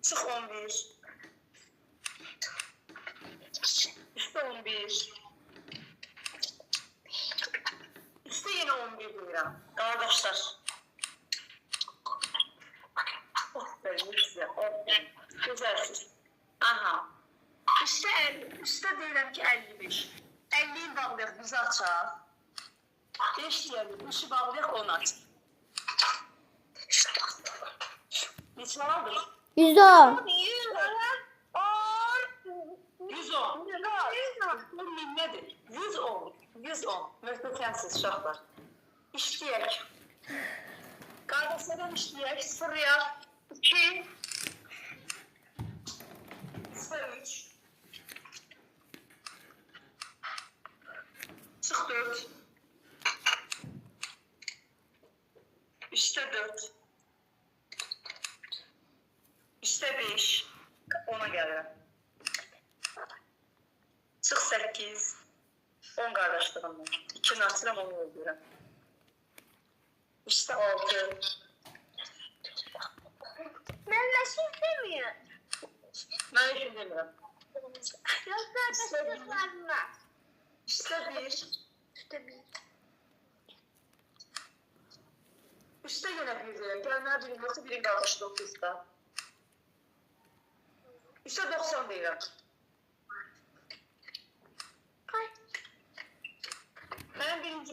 Çıx 11. Üstə 11. Üstə yenə 11 deyirəm. Qardaşlar. Aferin sizə. Aferin. Gözəlsiz. Aha. Üstə deyirəm ki 55. 50'yi bağlayaq, bizi açaq. 5 deyəlim, 5'i bağlayaq, 10 aç. Neçə aldın? 110. 110. 110 nedir? 110. 110. Möhtəşəmsiz uşaqlar. İşləyək. Qardaşlardan işləyək. 0'ya 2. 0-3. Çıx 4. Üstə 4. Üstə 5. Ona gəlirəm. Çıx 8. 10 qardaşlığımdan. 2'ni açıram, onu öldürürəm. Üstə 6. Ben nasıl demiyorum. Mən heç demirəm. Yoksa arkadaşlarına. Üstə 1. İşte bir. Üstə yenə 1 deyirəm. Gəlmə birin yoxsa birin qardaşı 9'da. Üstə 90 deyirəm. Kaç? Mənim birinci